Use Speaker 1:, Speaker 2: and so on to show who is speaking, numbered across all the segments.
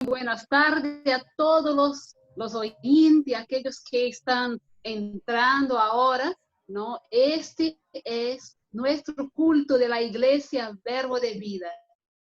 Speaker 1: buenas tardes a todos los oyentes, aquellos que están entrando ahora, ¿no? Este es nuestro culto de la Iglesia Verbo de Vida.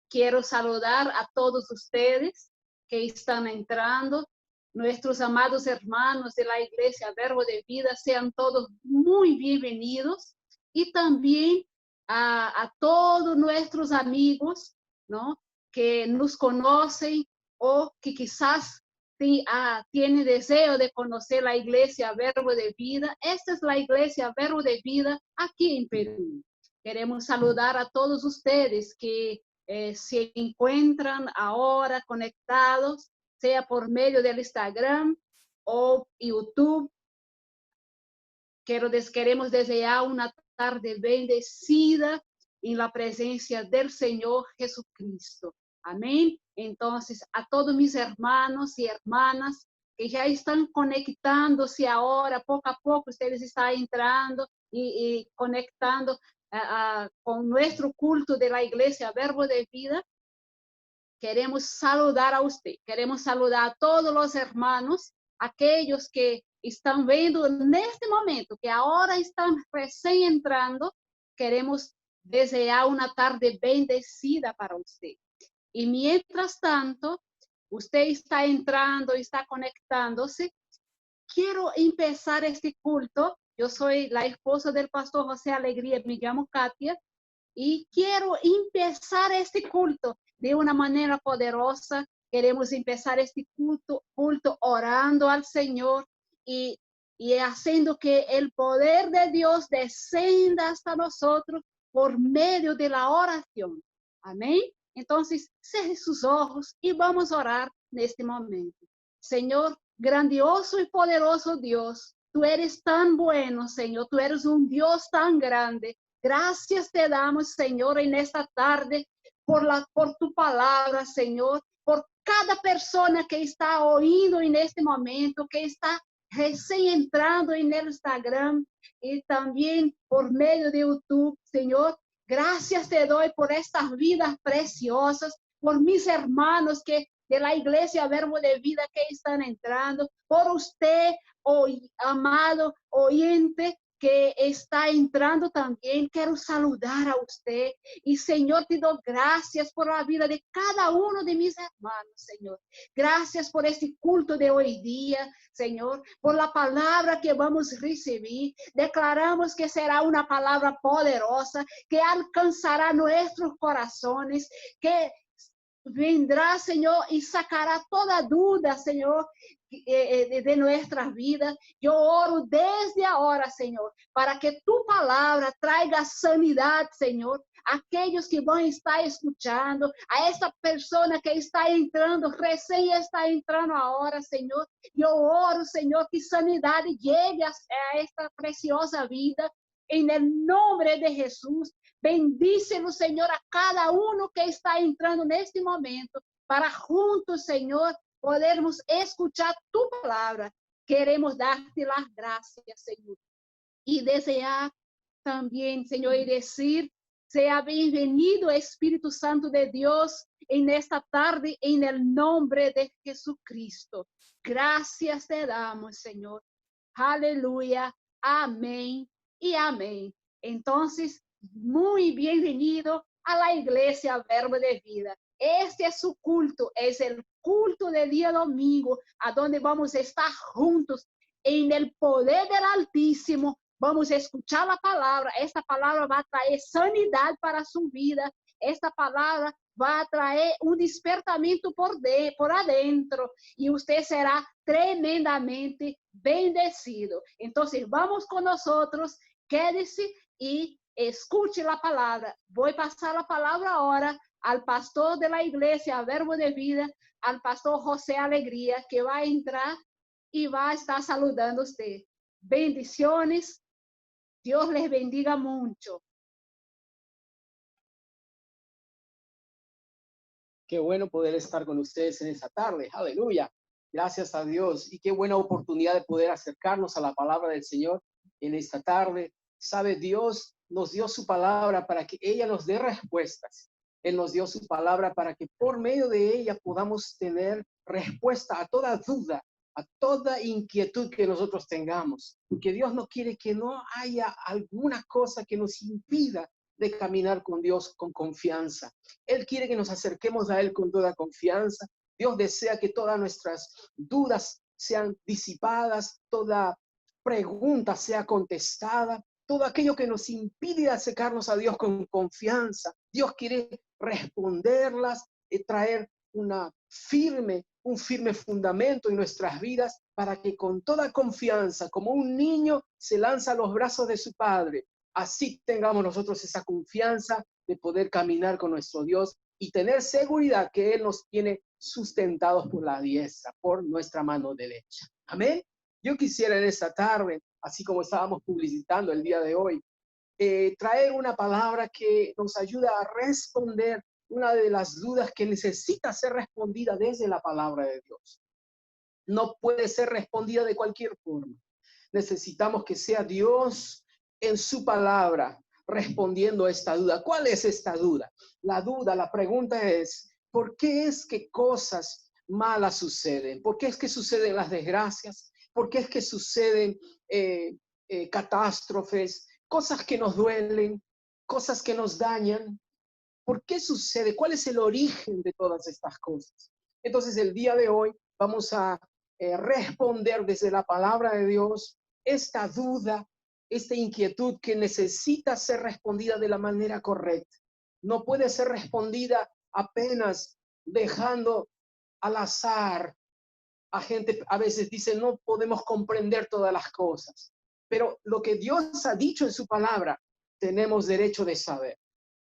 Speaker 1: Quiero saludar a todos ustedes que están entrando, nuestros amados hermanos de la Iglesia Verbo de Vida, sean todos muy bienvenidos, y también a todos nuestros amigos, ¿no? Que nos conocen o que quizás tienen deseo de conocer la Iglesia Verbo de Vida. Esta es la Iglesia Verbo de Vida aquí en Perú. Queremos saludar a todos ustedes que se encuentran ahora conectados, sea por medio del Instagram o YouTube. Queremos desear una tarde bendecida en la presencia del Señor Jesucristo. Amén. Entonces, a todos mis hermanos y hermanas que ya están conectándose ahora, poco a poco ustedes están entrando y conectando con nuestro culto de la Iglesia Verbo de Vida. Queremos saludar a usted, queremos saludar a todos los hermanos, aquellos que están viendo en este momento, que ahora están recién entrando. Queremos desear una tarde bendecida para usted. Y mientras tanto, usted está entrando, está conectándose. Quiero empezar este culto. Yo soy la esposa del pastor José Alegría, me llamo Katia, y quiero empezar este culto de una manera poderosa. Queremos empezar este culto orando al Señor y haciendo que el poder de Dios descienda hasta nosotros por medio de la oración. Amén. Entonces, cierre sus ojos y vamos a orar en este momento. Señor, grandioso y poderoso Dios, tú eres tan bueno, Señor, tú eres un Dios tan grande. Gracias te damos, Señor, en esta tarde por tu palabra, Señor, por cada persona que está oyendo en este momento, que está recién entrando en el Instagram y también por medio de YouTube, Señor. Gracias te doy por estas vidas preciosas, por mis hermanos que de la Iglesia Verbo de Vida que están entrando, por usted, amado oyente, que está entrando también. Quiero saludar a usted. Y Señor, te doy gracias por la vida de cada uno de mis hermanos, Señor. Gracias por este culto de hoy día, Señor, por la palabra que vamos a recibir. Declaramos que será una palabra poderosa, que alcanzará nuestros corazones, que vendrá, Señor, y sacará toda duda, Señor, de nuestras vidas. Yo oro desde ahora, Señor, para que tu palabra traiga sanidad, Señor. Aquellos que van a estar escuchando, a esta persona que está entrando, recién está entrando ahora, Señor. Yo oro, Señor, que sanidad llegue a esta preciosa vida. En el nombre de Jesús, bendícelo, Señor, a cada uno que está entrando en este momento, para juntos, Señor, podermos escuchar tu palabra. Queremos darte las gracias, Señor, y desear también, Señor, y decir: sea bienvenido, Espíritu Santo de Dios, en esta tarde, en el nombre de Jesucristo. Gracias te damos, Señor. Aleluya. Amén y amén. Entonces, muy bienvenido a la Iglesia Verbo de Vida. Este es su culto, es el culto del día domingo, a donde vamos a estar juntos en el poder del Altísimo. Vamos a escuchar la palabra. Esta palabra va a traer sanidad para su vida. Esta palabra va a traer un despertamiento por adentro, y usted será tremendamente bendecido. Entonces, vamos con nosotros, quédese y escuche la palabra. Voy a pasar la palabra ahora al pastor de la Iglesia Verbo de Vida, al pastor José Alegría, que va a entrar y va a estar saludando a usted. Bendiciones. Dios les bendiga mucho.
Speaker 2: Qué bueno poder estar con ustedes en esta tarde. Aleluya. Gracias a Dios. Y qué buena oportunidad de poder acercarnos a la palabra del Señor en esta tarde. Sabe, Dios nos dio su palabra para que ella nos dé respuestas. Él nos dio su palabra para que por medio de ella podamos tener respuesta a toda duda, a toda inquietud que nosotros tengamos. Porque Dios no quiere que no haya alguna cosa que nos impida de caminar con Dios con confianza. Él quiere que nos acerquemos a Él con toda confianza. Dios desea que todas nuestras dudas sean disipadas, toda pregunta sea contestada, todo aquello que nos impide acercarnos a Dios con confianza. Dios quiere responderlas y traer un firme fundamento en nuestras vidas para que con toda confianza, como un niño se lanza a los brazos de su padre, así tengamos nosotros esa confianza de poder caminar con nuestro Dios y tener seguridad que Él nos tiene sustentados por la diestra, por nuestra mano derecha. Amén. Yo quisiera en esta tarde, así como estábamos publicitando el día de hoy, traer una palabra que nos ayuda a responder una de las dudas que necesita ser respondida desde la palabra de Dios. No puede ser respondida de cualquier forma. Necesitamos que sea Dios en su palabra respondiendo a esta duda. ¿Cuál es esta duda? La pregunta es, ¿por qué es que cosas malas suceden? ¿Por qué es que suceden las desgracias? ¿Por qué es que suceden catástrofes, cosas que nos duelen, cosas que nos dañan? ¿Por qué sucede? ¿Cuál es el origen de todas estas cosas? Entonces, el día de hoy vamos a responder desde la palabra de Dios esta duda, esta inquietud que necesita ser respondida de la manera correcta. No puede ser respondida apenas dejando al azar. A gente a veces dice, no podemos comprender todas las cosas, pero lo que Dios ha dicho en su palabra, tenemos derecho de saber.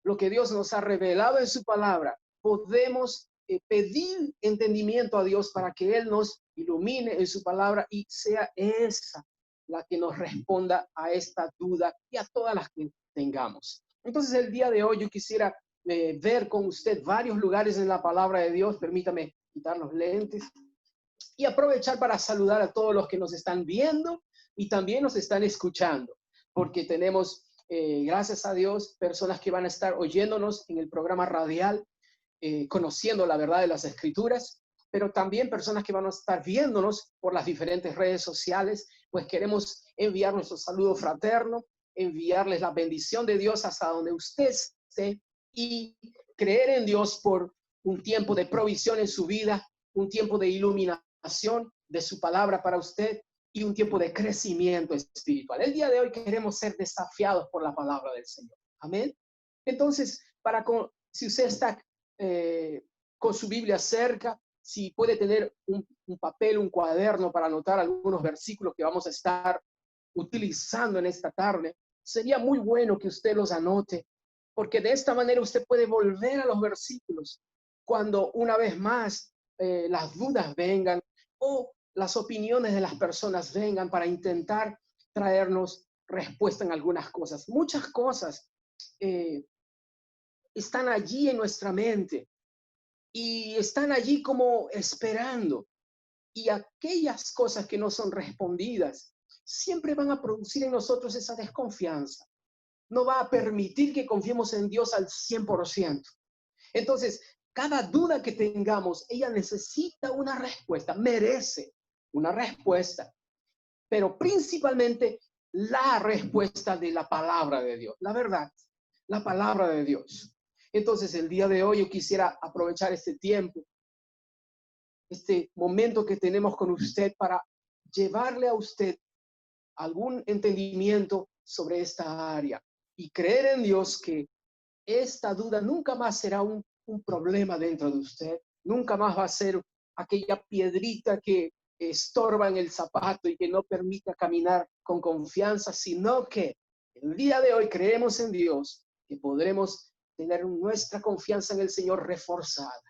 Speaker 2: Lo que Dios nos ha revelado en su palabra, podemos pedir entendimiento a Dios para que Él nos ilumine en su palabra y sea esa la que nos responda a esta duda y a todas las que tengamos. Entonces, el día de hoy yo quisiera ver con usted varios lugares en la palabra de Dios. Permítame quitar los lentes y aprovechar para saludar a todos los que nos están viendo y también nos están escuchando, porque tenemos, gracias a Dios, personas que van a estar oyéndonos en el programa radial, conociendo la verdad de las Escrituras, pero también personas que van a estar viéndonos por las diferentes redes sociales. Pues queremos enviar nuestro saludo fraterno, enviarles la bendición de Dios hasta donde usted esté y creer en Dios por un tiempo de provisión en su vida, un tiempo de iluminación de su palabra para usted y un tiempo de crecimiento espiritual. El día de hoy queremos ser desafiados por la palabra del Señor. Amén. Entonces, si usted está con su Biblia cerca, si puede tener un papel, un cuaderno para anotar algunos versículos que vamos a estar utilizando en esta tarde, sería muy bueno que usted los anote, porque de esta manera usted puede volver a los versículos cuando una vez más las dudas vengan o las opiniones de las personas vengan para intentar traernos respuesta en algunas cosas. Muchas cosas están allí en nuestra mente y están allí como esperando. Y aquellas cosas que no son respondidas siempre van a producir en nosotros esa desconfianza. No va a permitir que confiemos en Dios al 100%. Entonces, cada duda que tengamos, ella necesita una respuesta, merece una respuesta, pero principalmente la respuesta de la palabra de Dios, la verdad, la palabra de Dios. Entonces, el día de hoy yo quisiera aprovechar este tiempo, este momento que tenemos con usted para llevarle a usted algún entendimiento sobre esta área y creer en Dios que esta duda nunca más será un problema dentro de usted, nunca más va a ser aquella piedrita que estorba en el zapato y que no permita caminar con confianza, sino que el día de hoy creemos en Dios, que podremos tener nuestra confianza en el Señor reforzada,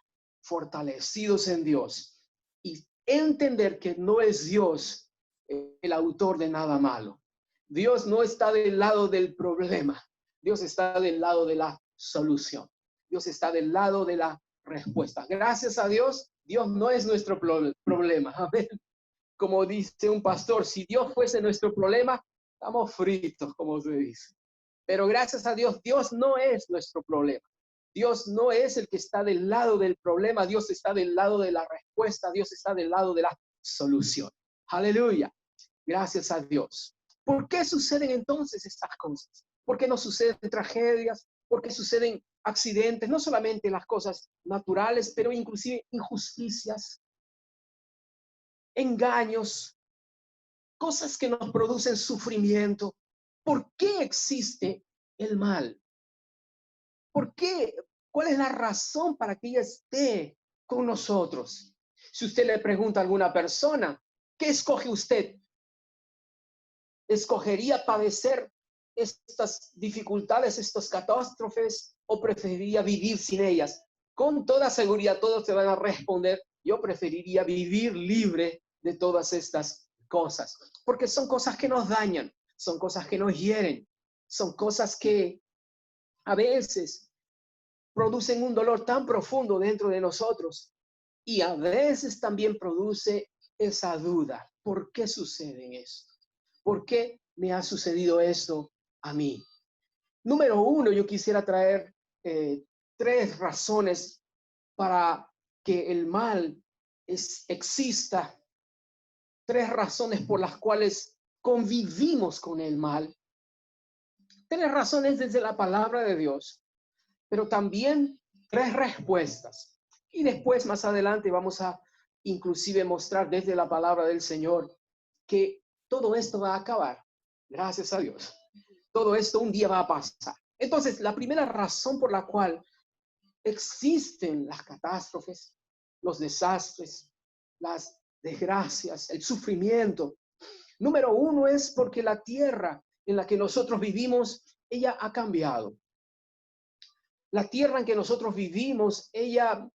Speaker 2: fortalecidos en Dios y entender que no es Dios el autor de nada malo. Dios no está del lado del problema, Dios está del lado de la solución. Dios está del lado de la respuesta. Gracias a Dios, Dios no es nuestro problema. Amén. Como dice un pastor, si Dios fuese nuestro problema, estamos fritos, como se dice. Pero gracias a Dios, Dios no es nuestro problema. Dios no es el que está del lado del problema, Dios está del lado de la respuesta, Dios está del lado de la solución. Aleluya. Gracias a Dios. ¿Por qué suceden entonces estas cosas? ¿Por qué no suceden tragedias? ¿Por qué suceden accidentes? No solamente las cosas naturales, pero inclusive injusticias, engaños, cosas que nos producen sufrimiento. ¿Por qué existe el mal? ¿Por qué? ¿Cuál es la razón para que ella esté con nosotros? Si usted le pregunta a alguna persona, ¿qué escoge usted? ¿Escogería padecer estas dificultades, estas catástrofes, o preferiría vivir sin ellas? Con toda seguridad todos te van a responder, yo preferiría vivir libre de todas estas cosas, porque son cosas que nos dañan, son cosas que nos hieren, son cosas que a veces producen un dolor tan profundo dentro de nosotros y a veces también produce esa duda. ¿Por qué sucede esto? ¿Por qué me ha sucedido esto a mí? Número uno, yo quisiera traer 3 razones para que el mal exista. 3 razones por las cuales convivimos con el mal. 3 razones desde la palabra de Dios, pero también 3 respuestas. Y después, más adelante, vamos a inclusive mostrar desde la palabra del Señor que todo esto va a acabar. Gracias a Dios. Todo esto un día va a pasar. Entonces, la primera razón por la cual existen las catástrofes, los desastres, las desgracias, el sufrimiento. Número uno es porque la tierra en la que nosotros vivimos, ella ha cambiado. La tierra en que nosotros vivimos, ella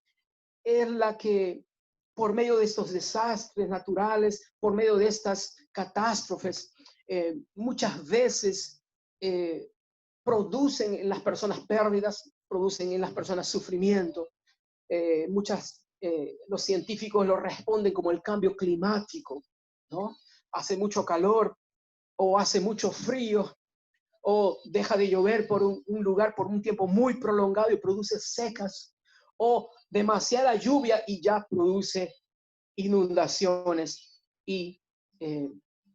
Speaker 2: es la que, por medio de estos desastres naturales, por medio de estas catástrofes, muchas veces producen en las personas pérdidas, producen en las personas sufrimiento. Los científicos lo responden como el cambio climático, ¿no? Hace mucho calor o hace mucho frío o deja de llover por un lugar por un tiempo muy prolongado y produce secas, o demasiada lluvia y ya produce inundaciones y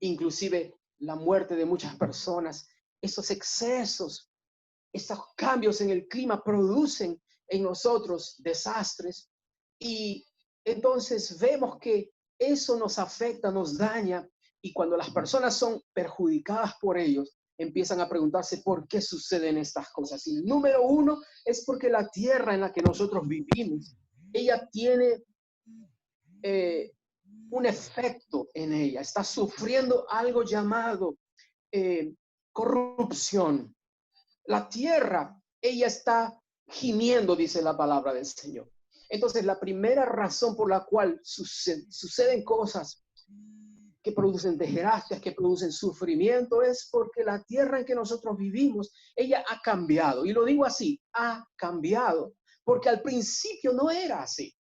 Speaker 2: inclusive la muerte de muchas personas. Esos excesos, estos cambios en el clima producen en nosotros desastres y entonces vemos que eso nos afecta, nos daña, y cuando las personas son perjudicadas por ellos, empiezan a preguntarse por qué suceden estas cosas. Y número uno es porque la tierra en la que nosotros vivimos, ella tiene un efecto en ella, está sufriendo algo llamado corrupción. La tierra, ella está gimiendo, dice la palabra del Señor. Entonces, la primera razón por la cual suceden cosas que producen desgracias, que producen sufrimiento, es porque la tierra en que nosotros vivimos, ella ha cambiado. Y lo digo así, ha cambiado, porque al principio no era así.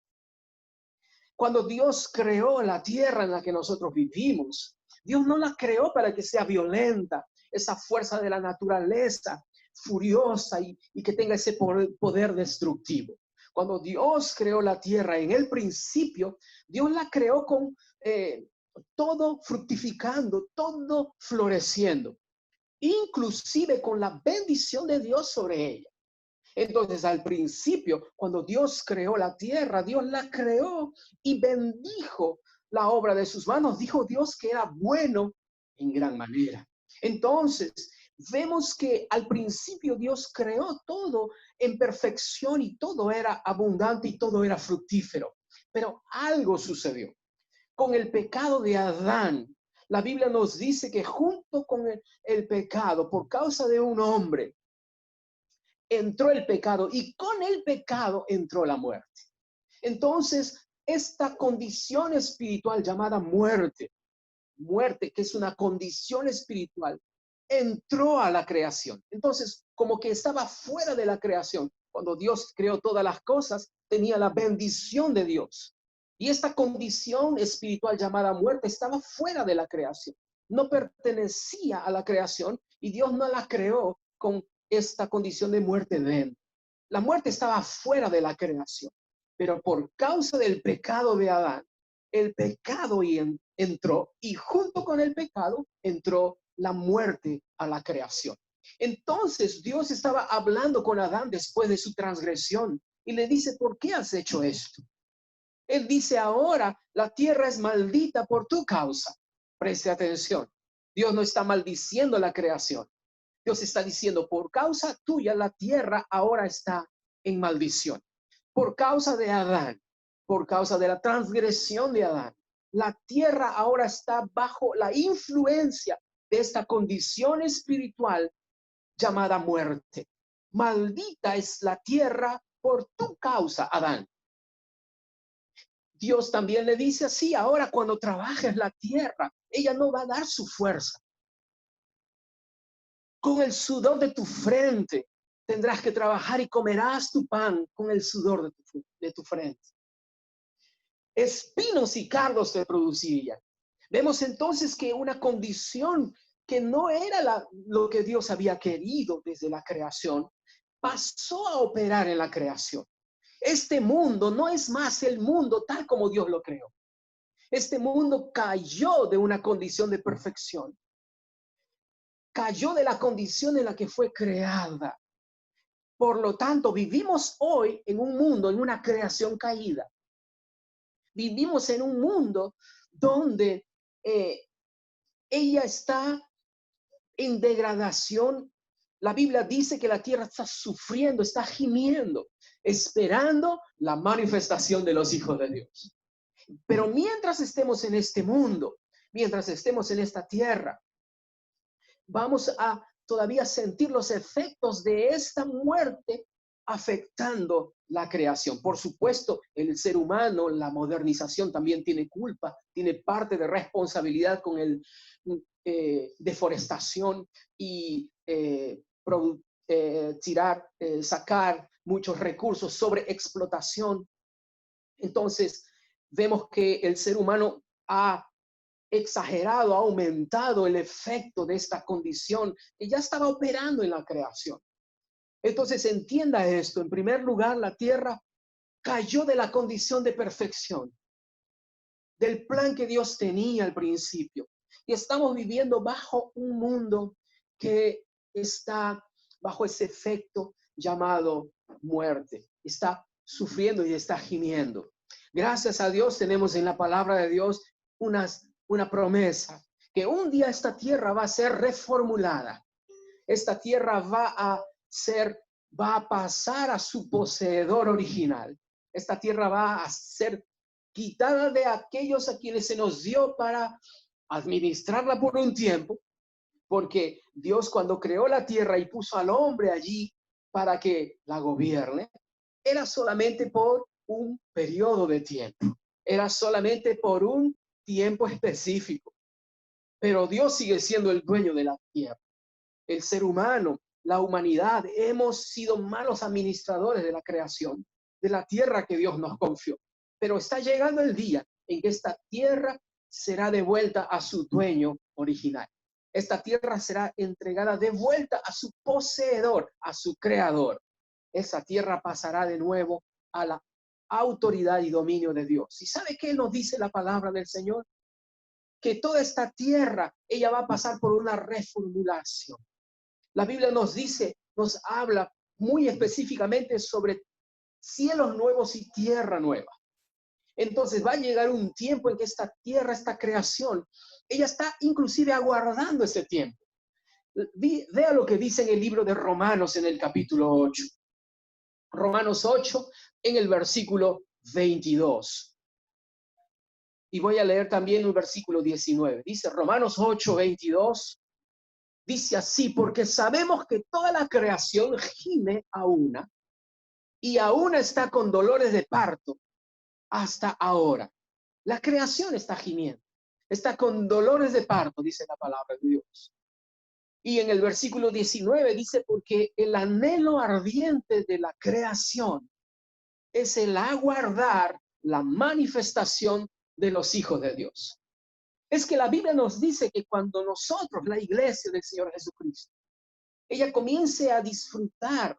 Speaker 2: Cuando Dios creó la tierra en la que nosotros vivimos, Dios no la creó para que sea violenta, esa fuerza de la naturaleza furiosa y que tenga ese poder destructivo. Cuando Dios creó la tierra en el principio, Dios la creó con todo fructificando, todo floreciendo, inclusive con la bendición de Dios sobre ella. Entonces, al principio, cuando Dios creó la tierra, Dios la creó y bendijo la obra de sus manos. Dijo Dios que era bueno en gran manera. Entonces, vemos que al principio Dios creó todo en perfección y todo era abundante y todo era fructífero. Pero algo sucedió. Con el pecado de Adán, la Biblia nos dice que junto con el pecado, por causa de un hombre, entró el pecado y con el pecado entró la muerte. Entonces, esta condición espiritual llamada muerte, que es una condición espiritual, entró a la creación. Entonces, como que estaba fuera de la creación. Cuando Dios creó todas las cosas, tenía la bendición de Dios. Y esta condición espiritual llamada muerte estaba fuera de la creación. No pertenecía a la creación y Dios no la creó con esta condición de muerte dentro. La muerte estaba fuera de la creación, pero por causa del pecado de Adán, el pecado entró y junto con el pecado entró la muerte a la creación. Entonces Dios estaba hablando con Adán después de su transgresión y le dice, ¿por qué has hecho esto? Él dice, ahora la tierra es maldita por tu causa. Preste atención. Dios no está maldiciendo la creación. Dios está diciendo, por causa tuya, la tierra ahora está en maldición. Por causa de Adán, por causa de la transgresión de Adán, la tierra ahora está bajo la influencia de esta condición espiritual llamada muerte. Maldita es la tierra por tu causa, Adán. Dios también le dice así, ahora cuando trabajes la tierra, ella no va a dar su fuerza. Con el sudor de tu frente tendrás que trabajar y comerás tu pan con el sudor de tu frente. Espinos y cardos te producirían. Vemos entonces que una condición que no era lo que Dios había querido desde la creación, pasó a operar en la creación. Este mundo no es más el mundo tal como Dios lo creó. Este mundo cayó de una condición de perfección. Cayó de la condición en la que fue creada. Por lo tanto, vivimos hoy en un mundo, en una creación caída. Vivimos en un mundo donde ella está en degradación. La Biblia dice que la tierra está sufriendo, está gimiendo, esperando la manifestación de los hijos de Dios. Pero mientras estemos en este mundo, mientras estemos en esta tierra, vamos a todavía sentir los efectos de esta muerte afectando la creación. Por supuesto, el ser humano, la modernización también tiene culpa, tiene parte de responsabilidad con el deforestación y sacar muchos recursos sobre explotación. Entonces, vemos que el ser humano ha exagerado, ha aumentado el efecto de esta condición que ya estaba operando en la creación. Entonces, entienda esto. En primer lugar, la tierra cayó de la condición de perfección, del plan que Dios tenía al principio. Y estamos viviendo bajo un mundo que está bajo ese efecto llamado muerte. Está sufriendo y está gimiendo. Gracias a Dios tenemos en la palabra de Dios una promesa, que un día esta tierra va a ser reformulada. Esta tierra va a pasar a su poseedor original. Esta tierra va a ser quitada de aquellos a quienes se nos dio para administrarla por un tiempo, porque Dios cuando creó la tierra y puso al hombre allí para que la gobierne, era solamente por un periodo de tiempo, era solamente por un tiempo específico. Pero Dios sigue siendo el dueño de la tierra. El ser humano, la humanidad, hemos sido malos administradores de la creación, de la tierra que Dios nos confió. Pero está llegando el día en que esta tierra será devuelta a su dueño original. Esta tierra será entregada de vuelta a su poseedor, a su creador. Esa tierra pasará de nuevo a la autoridad y dominio de Dios. ¿Y sabe qué nos dice la palabra del Señor? Que toda esta tierra, ella va a pasar por una reformulación. La Biblia nos dice, nos habla muy específicamente sobre cielos nuevos y tierra nueva. Entonces va a llegar un tiempo en que esta tierra, esta creación, ella está inclusive aguardando ese tiempo. Vea lo que dice en el libro de Romanos en el capítulo 8. Romanos 8 en el versículo 22. Y voy a leer también un versículo 19. Dice Romanos 8, 22. Dice así, porque sabemos que toda la creación gime a una y aún está con dolores de parto hasta ahora. La creación está gimiendo, está con dolores de parto, dice la palabra de Dios. Y en el versículo 19 dice, porque el anhelo ardiente de la creación es el aguardar la manifestación de los hijos de Dios. Es que la Biblia nos dice que cuando nosotros, la iglesia del Señor Jesucristo, ella comience a disfrutar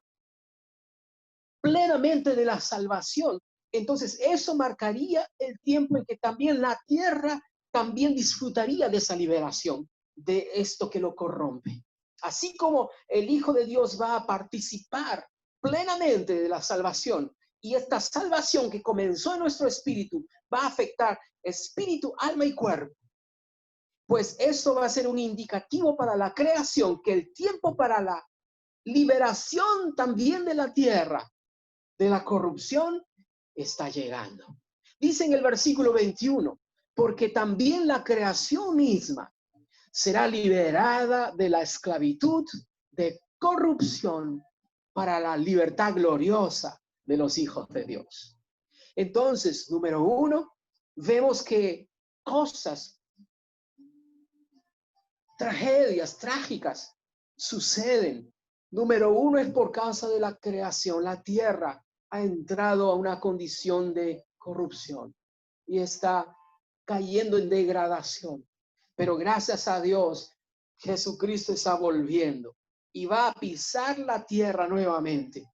Speaker 2: plenamente de la salvación. Entonces eso marcaría el tiempo en que también la tierra también disfrutaría de esa liberación, de esto que lo corrompe. Así como el Hijo de Dios va a participar plenamente de la salvación, y esta salvación que comenzó en nuestro espíritu va a afectar espíritu, alma y cuerpo, pues eso va a ser un indicativo para la creación, que el tiempo para la liberación también de la tierra, de la corrupción, está llegando. Dice en el versículo 21, porque también la creación misma será liberada de la esclavitud de corrupción para la libertad gloriosa de los hijos de Dios. Entonces, número uno, vemos que cosas, tragedias trágicas suceden. Número uno es por causa de la creación. La tierra ha entrado a una condición de corrupción y está cayendo en degradación. Pero gracias a Dios, Jesucristo está volviendo y va a pisar la tierra nuevamente.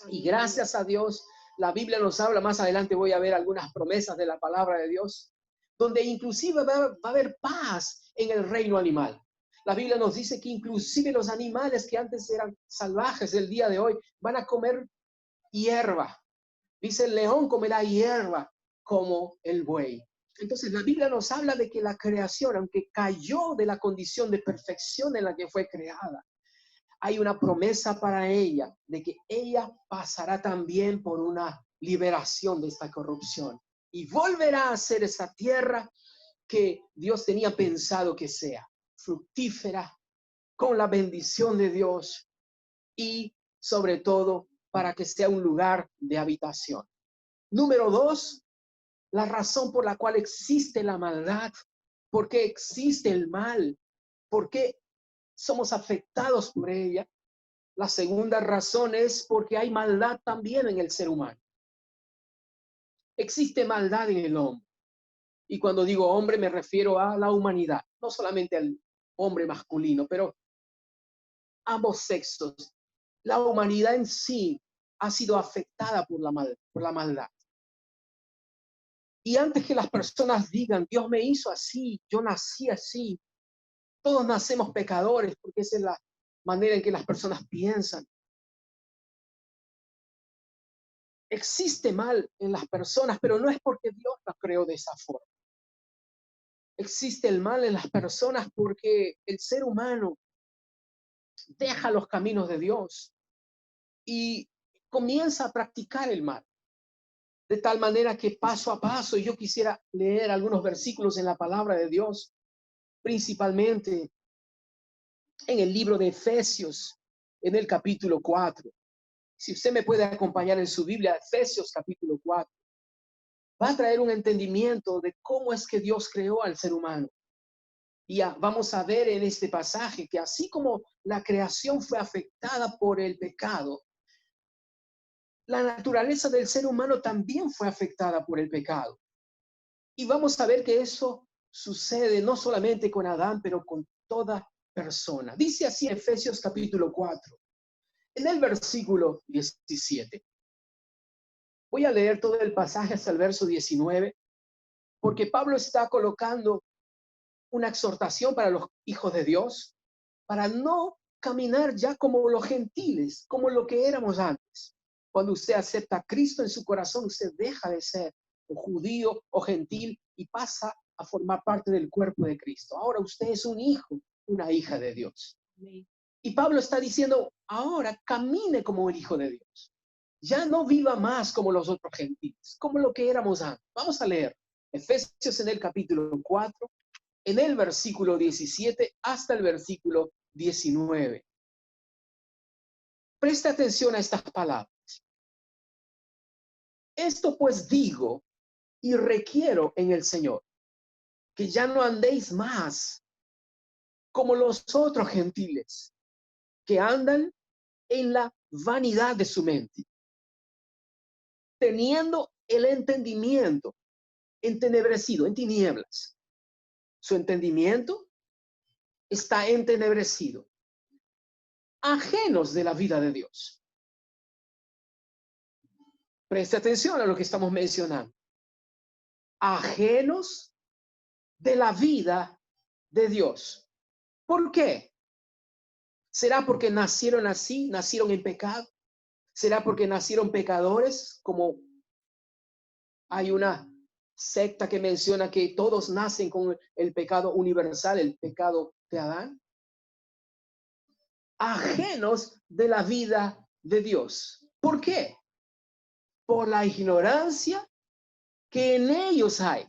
Speaker 2: Y gracias a Dios, la Biblia nos habla, más adelante voy a ver algunas promesas de la palabra de Dios, donde inclusive va a haber paz en el reino animal. La Biblia nos dice que inclusive los animales que antes eran salvajes el día de hoy van a comer hierba. Dice, el león comerá hierba como el buey. Entonces la Biblia nos habla de que la creación, aunque cayó de la condición de perfección en la que fue creada, hay una promesa para ella de que ella pasará también por una liberación de esta corrupción y volverá a ser esa tierra que Dios tenía pensado que sea fructífera, con la bendición de Dios y sobre todo para que sea un lugar de habitación. Número dos, la razón por la cual existe la maldad, por qué existe el mal, por qué somos afectados por ella. La segunda razón es porque hay maldad también en el ser humano. Existe maldad en el hombre. Y cuando digo hombre me refiero a la humanidad, no solamente al hombre masculino, pero ambos sexos. La humanidad en sí ha sido afectada por la maldad. Y antes que las personas digan, Dios me hizo así, yo nací así, todos nacemos pecadores, porque esa es la manera en que las personas piensan. Existe mal en las personas, pero no es porque Dios las creó de esa forma. Existe el mal en las personas porque el ser humano deja los caminos de Dios y comienza a practicar el mal. De tal manera que paso a paso, yo quisiera leer algunos versículos en la palabra de Dios, principalmente en el libro de Efesios, en el capítulo 4. Si usted me puede acompañar en su Biblia, Efesios capítulo 4. Va a traer un entendimiento de cómo es que Dios creó al ser humano. Y vamos a ver en este pasaje que así como la creación fue afectada por el pecado, la naturaleza del ser humano también fue afectada por el pecado. Y vamos a ver que eso sucede no solamente con Adán, pero con toda persona. Dice así Efesios capítulo 4, en el versículo 17. Voy a leer todo el pasaje hasta el verso 19, porque Pablo está colocando una exhortación para los hijos de Dios, para no caminar ya como los gentiles, como lo que éramos antes. Cuando usted acepta a Cristo en su corazón, usted deja de ser o judío o gentil y pasa a formar parte del cuerpo de Cristo. Ahora usted es un hijo, una hija de Dios. Y Pablo está diciendo, ahora camine como el hijo de Dios. Ya no viva más como los otros gentiles, como lo que éramos antes. Vamos a leer Efesios en el capítulo 4, en el versículo 17 hasta el versículo 19. Presta atención a estas palabras. Esto pues digo y requiero en el Señor, que ya no andéis más como los otros gentiles, que andan en la vanidad de su mente, teniendo el entendimiento entenebrecido, en tinieblas. Su entendimiento está entenebrecido, ajenos de la vida de Dios, Preste atención a lo que estamos mencionando. Ajenos de la vida de Dios. ¿Por qué? ¿Será porque nacieron así, nacieron en pecado? ¿Será porque nacieron pecadores? Como hay una secta que menciona que todos nacen con el pecado universal, el pecado de Adán. Ajenos de la vida de Dios. ¿Por qué? Por la ignorancia que en ellos hay,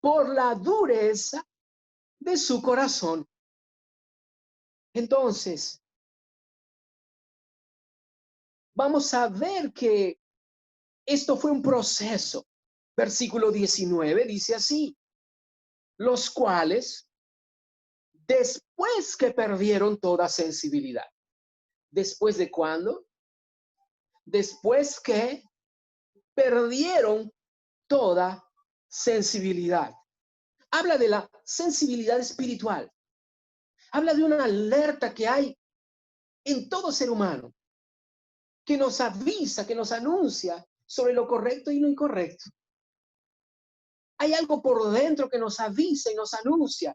Speaker 2: por la dureza de su corazón. Entonces, vamos a ver que esto fue un proceso. Versículo 19 dice así: los cuales, después que perdieron toda sensibilidad. ¿Después de cuándo? Después que perdieron toda sensibilidad. Habla de la sensibilidad espiritual. Habla de una alerta que hay en todo ser humano, que nos avisa, que nos anuncia sobre lo correcto y lo incorrecto. Hay algo por dentro que nos avisa y nos anuncia.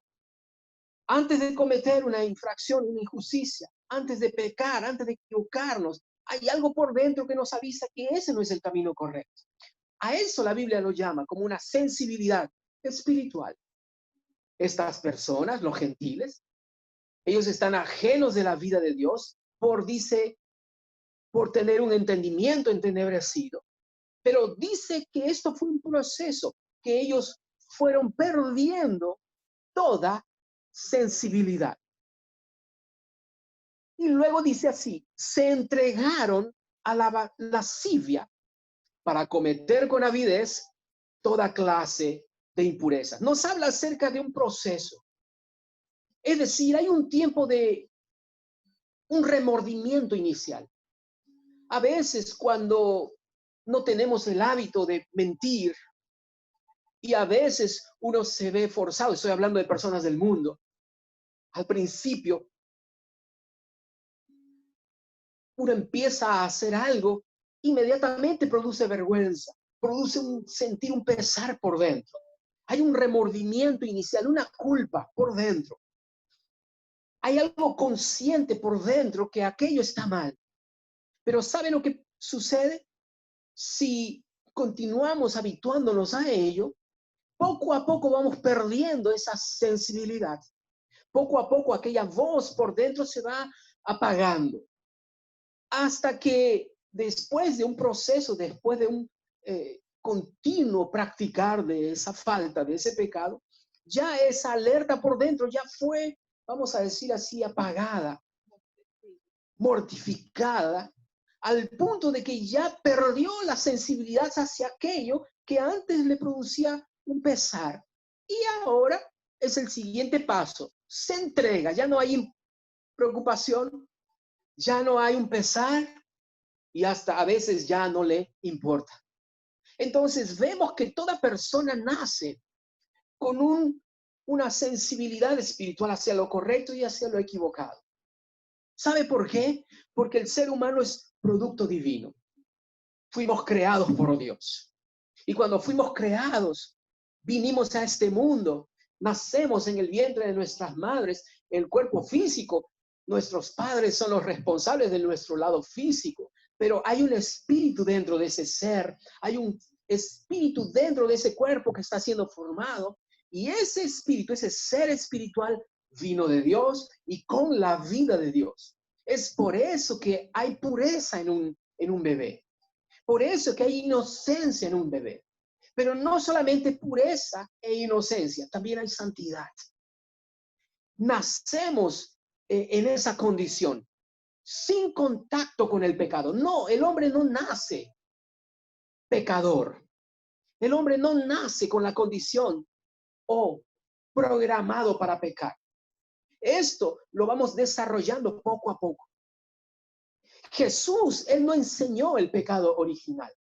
Speaker 2: Antes de cometer una infracción, una injusticia, antes de pecar, antes de equivocarnos, hay algo por dentro que nos avisa que ese no es el camino correcto. A eso la Biblia lo llama como una sensibilidad espiritual. Estas personas, los gentiles, ellos están ajenos de la vida de Dios por tener un entendimiento entenebrecido. Pero dice que esto fue un proceso, que ellos fueron perdiendo toda sensibilidad. Y luego dice así: se entregaron a la lascivia para cometer con avidez toda clase de impurezas. Nos habla acerca de un proceso. Es decir, hay un tiempo de un remordimiento inicial. A veces cuando no tenemos el hábito de mentir y a veces uno se ve forzado, estoy hablando de personas del mundo, al principio uno empieza a hacer algo, inmediatamente produce vergüenza, produce sentir un pesar por dentro. Hay un remordimiento inicial, una culpa por dentro. Hay algo consciente por dentro que aquello está mal. Pero ¿sabe lo que sucede? Si continuamos habituándonos a ello, poco a poco vamos perdiendo esa sensibilidad. Poco a poco aquella voz por dentro se va apagando. Hasta que después de un proceso, después de un continuo practicar de esa falta, de ese pecado, ya esa alerta por dentro ya fue, vamos a decir así, apagada, mortificada, al punto de que ya perdió la sensibilidad hacia aquello que antes le producía un pesar. Y ahora es el siguiente paso: se entrega, ya no hay preocupación, ya no hay un pesar y hasta a veces ya no le importa. Entonces vemos que toda persona nace con una sensibilidad espiritual hacia lo correcto y hacia lo equivocado. ¿Sabe por qué? Porque el ser humano es producto divino. Fuimos creados por Dios. Y cuando fuimos creados, vinimos a este mundo, nacemos en el vientre de nuestras madres, el cuerpo físico. Nuestros padres son los responsables de nuestro lado físico, pero hay un espíritu dentro de ese ser, hay un espíritu dentro de ese cuerpo que está siendo formado, y ese espíritu, ese ser espiritual, vino de Dios y con la vida de Dios. Es por eso que hay pureza en un bebé. Por eso que hay inocencia en un bebé. Pero no solamente pureza e inocencia, también hay santidad. Nacemos en esa condición, sin contacto con el pecado. No, el hombre no nace pecador. El hombre no nace con la condición o programado para pecar. Esto lo vamos desarrollando poco a poco. Jesús, él no enseñó el pecado original.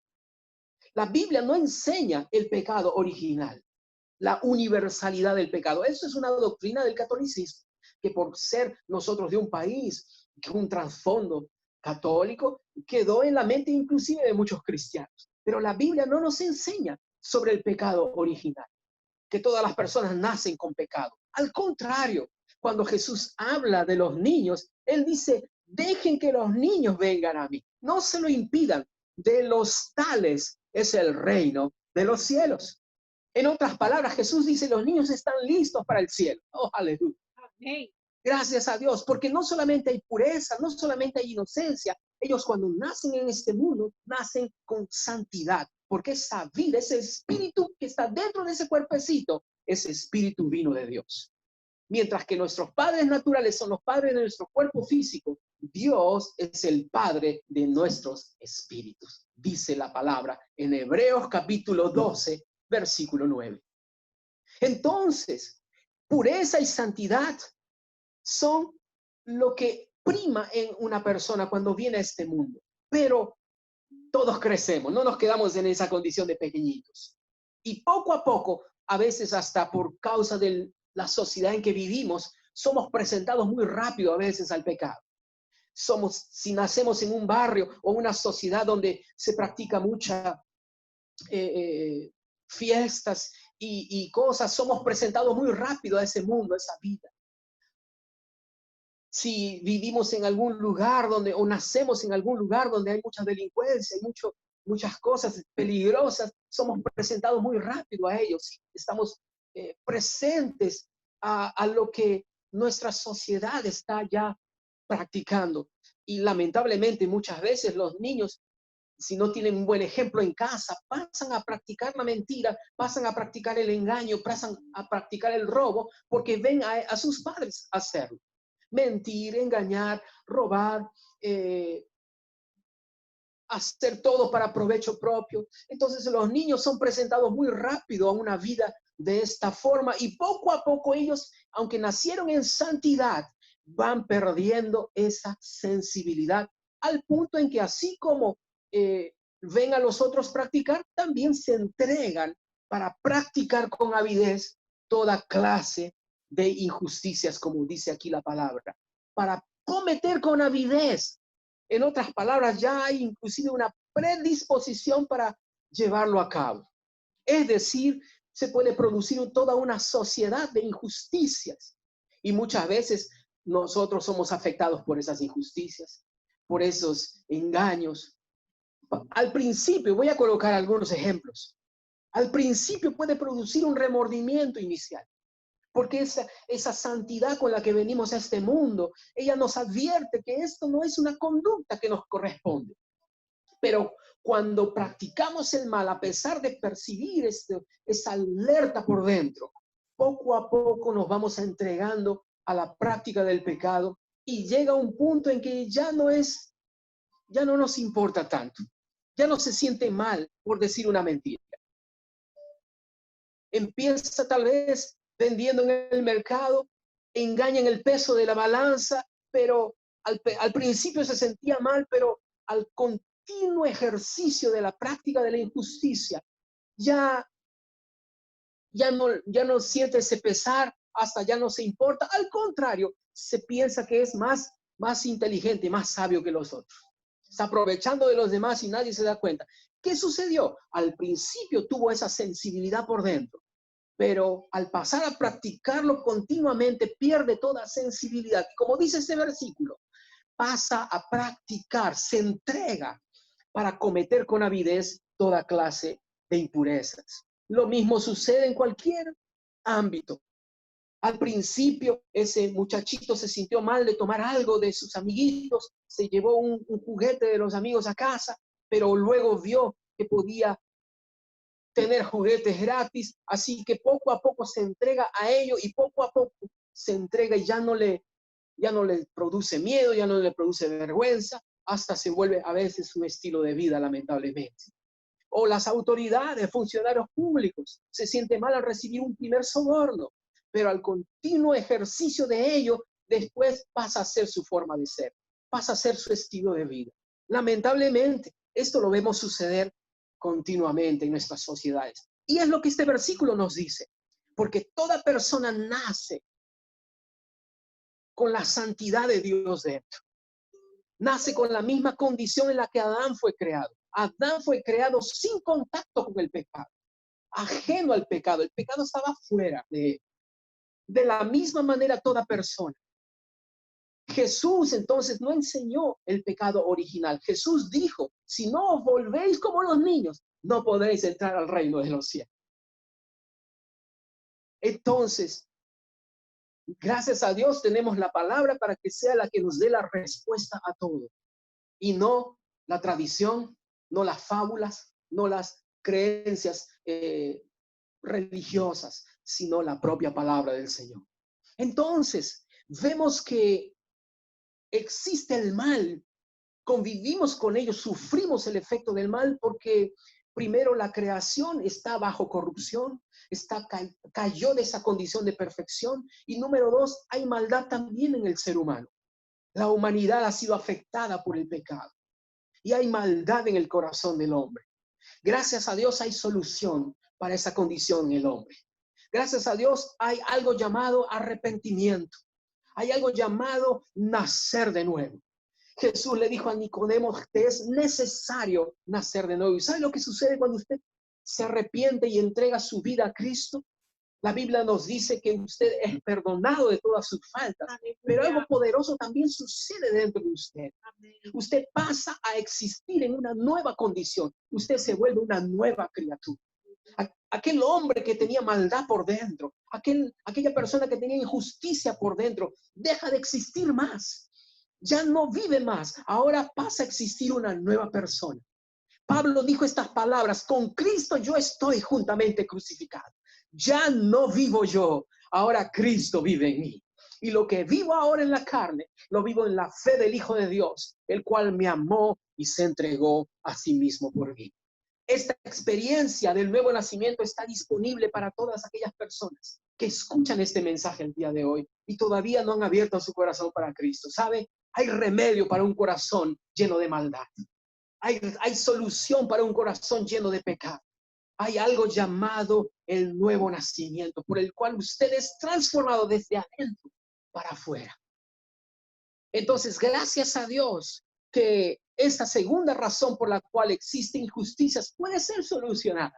Speaker 2: La Biblia no enseña el pecado original, la universalidad del pecado. Eso es una doctrina del catolicismo, que por ser nosotros de un país con un trasfondo católico, quedó en la mente inclusive de muchos cristianos. Pero la Biblia no nos enseña sobre el pecado original, que todas las personas nacen con pecado. Al contrario, cuando Jesús habla de los niños, Él dice, dejen que los niños vengan a mí, no se lo impidan, de los tales es el reino de los cielos. En otras palabras, Jesús dice, los niños están listos para el cielo. Oh, aleluya.
Speaker 1: Amém.
Speaker 2: Gracias a Dios, porque no solamente hay pureza, no solamente hay inocencia, ellos cuando nacen en este mundo, nacen con santidad, porque esa vida, ese espíritu que está dentro de ese cuerpecito, ese espíritu vino de Dios. Mientras que nuestros padres naturales son los padres de nuestro cuerpo físico, Dios es el Padre de nuestros espíritus, dice la palabra en Hebreos capítulo 12, versículo 9. Entonces, pureza y santidad son lo que prima en una persona cuando viene a este mundo. Pero todos crecemos, no nos quedamos en esa condición de pequeñitos. Y poco a poco, a veces hasta por causa de la sociedad en que vivimos, somos presentados muy rápido a veces al pecado. Si nacemos en un barrio o una sociedad donde se practica mucha fiestas y cosas, somos presentados muy rápido a ese mundo, a esa vida. Si vivimos en algún lugar donde, o nacemos en algún lugar donde hay mucha delincuencia, hay muchas cosas peligrosas, somos presentados muy rápido a ellos. Estamos presentes a lo que nuestra sociedad está ya practicando. Y lamentablemente muchas veces los niños, si no tienen un buen ejemplo en casa, pasan a practicar la mentira, pasan a practicar el engaño, pasan a practicar el robo, porque ven a sus padres hacerlo. Mentir, engañar, robar, hacer todo para provecho propio. Entonces los niños son presentados muy rápido a una vida de esta forma y poco a poco ellos, aunque nacieron en santidad, van perdiendo esa sensibilidad al punto en que así como ven a los otros practicar, también se entregan para practicar con avidez toda clase de injusticias, como dice aquí la palabra, para cometer con avidez. En otras palabras, ya hay inclusive una predisposición para llevarlo a cabo. Es decir, se puede producir toda una sociedad de injusticias y muchas veces nosotros somos afectados por esas injusticias, por esos engaños. Al principio, voy a colocar algunos ejemplos. Al principio puede producir un remordimiento inicial, porque esa santidad con la que venimos a este mundo, ella nos advierte que esto no es una conducta que nos corresponde. Pero cuando practicamos el mal, a pesar de percibir esa alerta por dentro, poco a poco nos vamos entregando a la práctica del pecado y llega un punto en que ya no nos importa tanto, ya no se siente mal por decir una mentira. Empieza tal vez vendiendo en el mercado, engañan el peso de la balanza, pero al principio se sentía mal, pero al continuo ejercicio de la práctica de la injusticia, ya no siente ese pesar, hasta ya no se importa. Al contrario, se piensa que es más inteligente, más sabio que los otros. Está aprovechando de los demás y nadie se da cuenta. ¿Qué sucedió? Al principio tuvo esa sensibilidad por dentro, pero al pasar a practicarlo continuamente pierde toda sensibilidad. Como dice este versículo, pasa a practicar, se entrega para cometer con avidez toda clase de impurezas. Lo mismo sucede en cualquier ámbito. Al principio, ese muchachito se sintió mal de tomar algo de sus amiguitos, se llevó un juguete de los amigos a casa, pero luego vio que podía tener juguetes gratis, así que poco a poco se entrega a ello y poco a poco se entrega y ya no le produce miedo, ya no le produce vergüenza, hasta se vuelve a veces un estilo de vida, lamentablemente. O las autoridades, funcionarios públicos, se siente mal al recibir un primer soborno, pero al continuo ejercicio de ello, después pasa a ser su forma de ser, pasa a ser su estilo de vida. Lamentablemente, esto lo vemos suceder continuamente en nuestras sociedades. Y es lo que este versículo nos dice, porque toda persona nace con la santidad de Dios dentro. nace con la misma condición en la que Adán fue creado. Adán fue creado sin contacto con el pecado, ajeno al pecado. El pecado estaba fuera de él. De la misma manera toda persona. Jesús entonces no enseñó el pecado original. Jesús dijo, si no os volvéis como los niños, no podréis entrar al reino de los cielos. Entonces, gracias a Dios tenemos la palabra para que sea la que nos dé la respuesta a todo. Y no la tradición, no las fábulas, no las creencias religiosas, sino la propia palabra del Señor. Entonces, vemos que existe el mal, convivimos con ello, sufrimos el efecto del mal porque primero la creación está bajo corrupción, cayó de esa condición de perfección, y número dos, hay maldad también en el ser humano. La humanidad ha sido afectada por el pecado y hay maldad en el corazón del hombre. Gracias a Dios hay solución para esa condición en el hombre. Gracias a Dios hay algo llamado arrepentimiento. Hay algo llamado nacer de nuevo. Jesús le dijo a Nicodemo, te es necesario nacer de nuevo. ¿Y sabe lo que sucede cuando usted se arrepiente y entrega su vida a Cristo? La Biblia nos dice que usted es perdonado de todas sus faltas, pero algo poderoso también sucede dentro de usted. Usted pasa a existir en una nueva condición. Usted se vuelve una nueva criatura. Aquel hombre que tenía maldad por dentro, aquella persona que tenía injusticia por dentro, deja de existir más. Ya no vive más. Ahora pasa a existir una nueva persona. Pablo dijo estas palabras: con Cristo yo estoy juntamente crucificado. Ya no vivo yo, ahora Cristo vive en mí. Y lo que vivo ahora en la carne, lo vivo en la fe del Hijo de Dios, el cual me amó y se entregó a sí mismo por mí. Esta experiencia del nuevo nacimiento está disponible para todas aquellas personas que escuchan este mensaje el día de hoy y todavía no han abierto su corazón para Cristo. ¿Sabe? Hay remedio para un corazón lleno de maldad. Hay solución para un corazón lleno de pecado. Hay algo llamado el nuevo nacimiento, por el cual usted es transformado desde adentro para afuera. Entonces, gracias a Dios que esta segunda razón por la cual existen injusticias puede ser solucionada.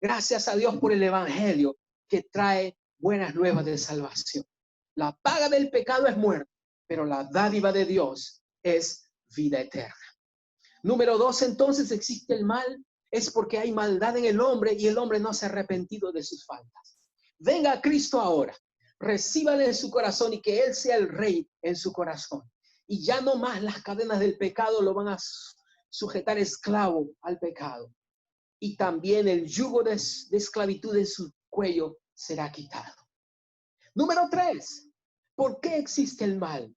Speaker 2: Gracias a Dios por el Evangelio que trae buenas nuevas de salvación. La paga del pecado es muerte, pero la dádiva de Dios es vida eterna. Número dos, entonces existe el mal, es porque hay maldad en el hombre y el hombre no se ha arrepentido de sus faltas. Venga a Cristo ahora, recíbale en su corazón y que Él sea el Rey en su corazón. Y ya no más las cadenas del pecado lo van a sujetar esclavo al pecado. Y también el yugo de esclavitud en su cuello será quitado. Número tres, ¿por qué existe el mal?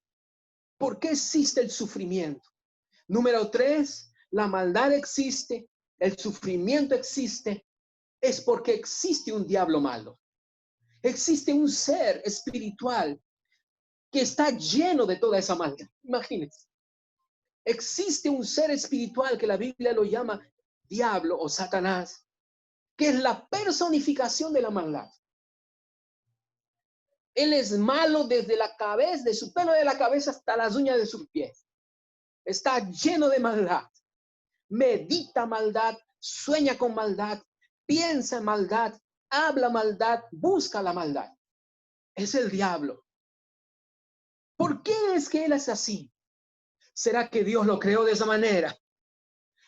Speaker 2: ¿Por qué existe el sufrimiento? Número tres, la maldad existe, el sufrimiento existe, es porque existe un diablo malo. Existe un ser espiritual que está lleno de toda esa maldad. Imagínense. Existe un ser espiritual que la Biblia lo llama diablo o Satanás, que es la personificación de la maldad. Él es malo desde la cabeza, de su pelo de la cabeza hasta las uñas de sus pies. Está lleno de maldad. Medita maldad, sueña con maldad, piensa en maldad, habla maldad, busca la maldad. Es el diablo. ¿Por qué es que él es así? ¿Será que Dios lo creó de esa manera?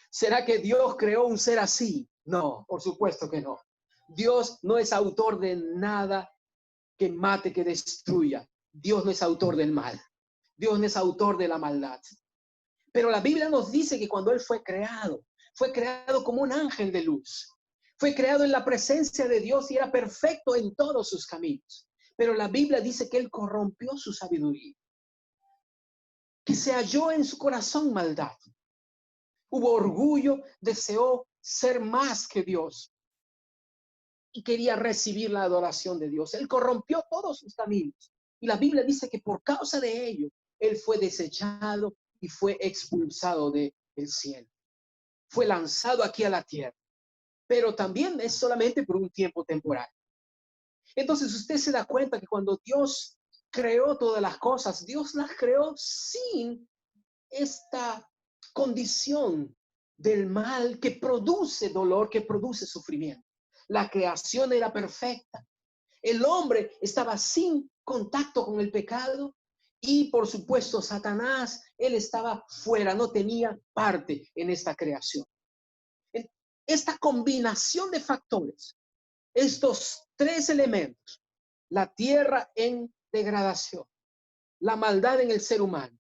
Speaker 2: ¿Será que Dios creó un ser así? No, por supuesto que no. Dios no es autor de nada que mate, que destruya. Dios no es autor del mal. Dios no es autor de la maldad. Pero la Biblia nos dice que cuando Él fue creado como un ángel de luz. Fue creado en la presencia de Dios y era perfecto en todos sus caminos. Pero la Biblia dice que Él corrompió su sabiduría. Que se halló en su corazón maldad. Hubo orgullo, deseó ser más que Dios. Y quería recibir la adoración de Dios. Él corrompió todos sus caminos. Y la Biblia dice que por causa de ello, Él fue desechado y fue expulsado del cielo. Fue lanzado aquí a la tierra. Pero también es solamente por un tiempo temporal. Entonces usted se da cuenta que cuando Dios creó todas las cosas, Dios las creó sin esta condición del mal que produce dolor, que produce sufrimiento. La creación era perfecta. El hombre estaba sin contacto con el pecado y, por supuesto, Satanás, él estaba fuera, no tenía parte en esta creación. Esta combinación de factores, estos tres elementos, la tierra en degradación, la maldad en el ser humano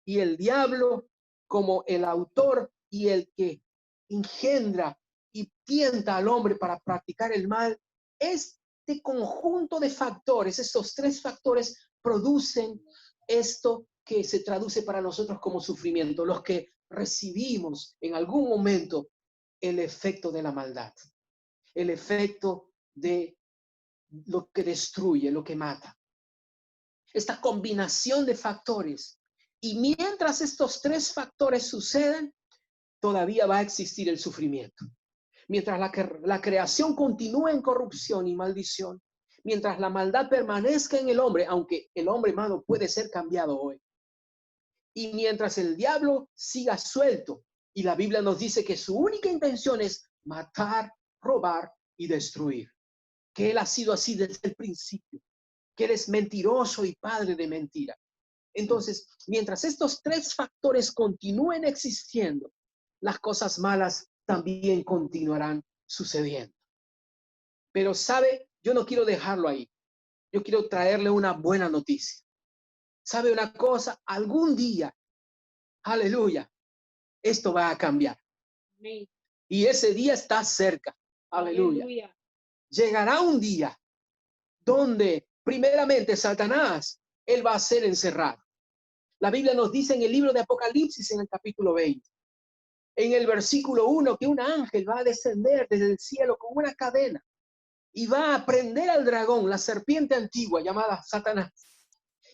Speaker 2: y el diablo como el autor y el que engendra y tienta al hombre para practicar el mal, este conjunto de factores, estos tres factores producen esto que se traduce para nosotros como sufrimiento, los que recibimos en algún momento el efecto de la maldad, el efecto de lo que destruye, lo que mata. Esta combinación de factores. Y mientras estos tres factores suceden, todavía va a existir el sufrimiento. Mientras la creación continúa en corrupción y maldición, mientras la maldad permanezca en el hombre, aunque el hombre malo puede ser cambiado hoy, y mientras el diablo siga suelto, y la Biblia nos dice que su única intención es matar, robar y destruir, que él ha sido así desde el principio, que él es mentiroso y padre de mentira. Entonces, mientras estos tres factores continúen existiendo, las cosas malas también continuarán sucediendo. Pero sabe, yo no quiero dejarlo ahí. Yo quiero traerle una buena noticia. ¿Sabe una cosa? Algún día, aleluya, esto va a cambiar.
Speaker 1: Amén.
Speaker 2: Y ese día está cerca. Aleluya.
Speaker 1: Aleluya.
Speaker 2: Llegará un día donde primeramente Satanás, él va a ser encerrado. La Biblia nos dice en el libro de Apocalipsis, en el capítulo 20, en el versículo 1, que un ángel va a descender desde el cielo con una cadena y va a prender al dragón, la serpiente antigua llamada Satanás,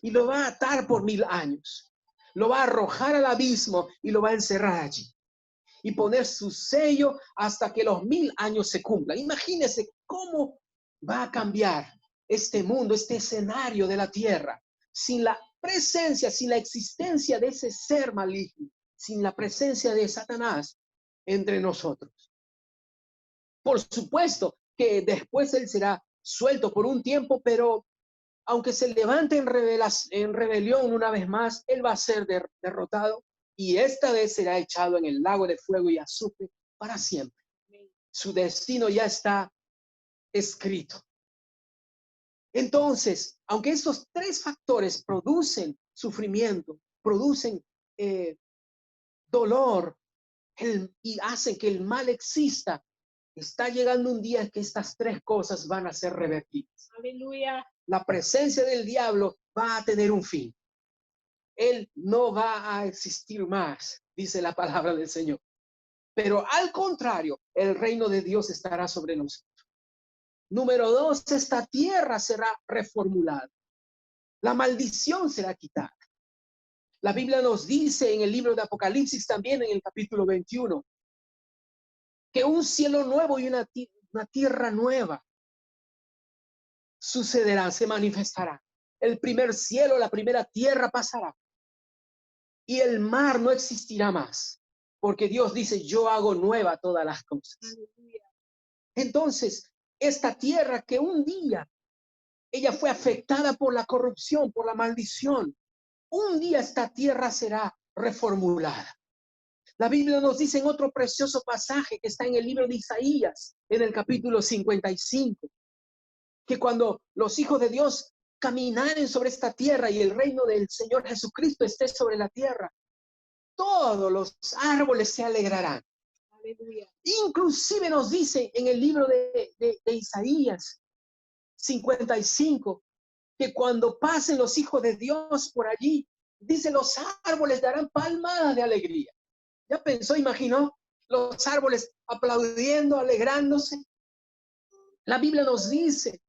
Speaker 2: y lo va a atar por 1000 años. Lo va a arrojar al abismo y lo va a encerrar allí y poner su sello hasta que los 1000 años se cumplan. Imagínense cómo va a cambiar este mundo, este escenario de la tierra, sin la presencia, sin la existencia de ese ser maligno, sin la presencia de Satanás entre nosotros. Por supuesto que después él será suelto por un tiempo, pero aunque se levante en rebelión una vez más, él va a ser derrotado y esta vez será echado en el lago de fuego y azufre para siempre. Su destino ya está escrito. Entonces, aunque estos tres factores producen sufrimiento, producen dolor y hacen que el mal exista, está llegando un día que estas tres cosas van a ser revertidas.
Speaker 1: Aleluya.
Speaker 2: La presencia del diablo va a tener un fin. Él no va a existir más, dice la palabra del Señor. Pero al contrario, el reino de Dios estará sobre nosotros. Número 2, esta tierra será reformulada. La maldición será quitada. La Biblia nos dice en el libro de Apocalipsis, también en el capítulo 21, que un cielo nuevo y una tierra nueva sucederá, se manifestará. El primer cielo, la primera tierra pasará. Y el mar no existirá más. Porque Dios dice, yo hago nueva todas las cosas. Entonces, esta tierra que un día ella fue afectada por la corrupción, por la maldición, un día esta tierra será reformulada. La Biblia nos dice en otro precioso pasaje que está en el libro de Isaías, en el capítulo 55, que cuando los hijos de Dios caminaren sobre esta tierra y el reino del Señor Jesucristo esté sobre la tierra, todos los árboles se alegrarán. Aleluya. Inclusive nos dice en el libro de Isaías 55, que cuando pasen los hijos de Dios por allí, dice, los árboles darán palmadas de alegría. ¿Ya pensó, imaginó? Los árboles aplaudiendo, alegrándose. La Biblia nos dice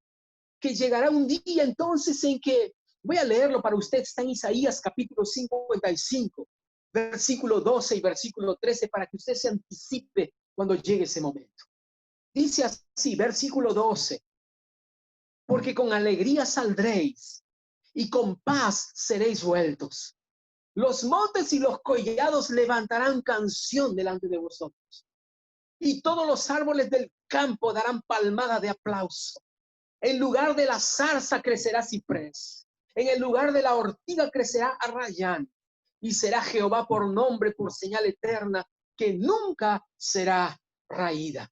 Speaker 2: que llegará un día entonces en que, voy a leerlo para usted, está en Isaías capítulo 55, versículo 12 y versículo 13, para que usted se anticipe cuando llegue ese momento. Dice así, versículo 12, porque con alegría saldréis y con paz seréis vueltos. Los montes y los collados levantarán canción delante de vosotros. Y todos los árboles del campo darán palmadas de aplauso. En lugar de la zarza crecerá ciprés. En el lugar de la ortiga crecerá arrayán. Y será Jehová por nombre, por señal eterna, que nunca será raída.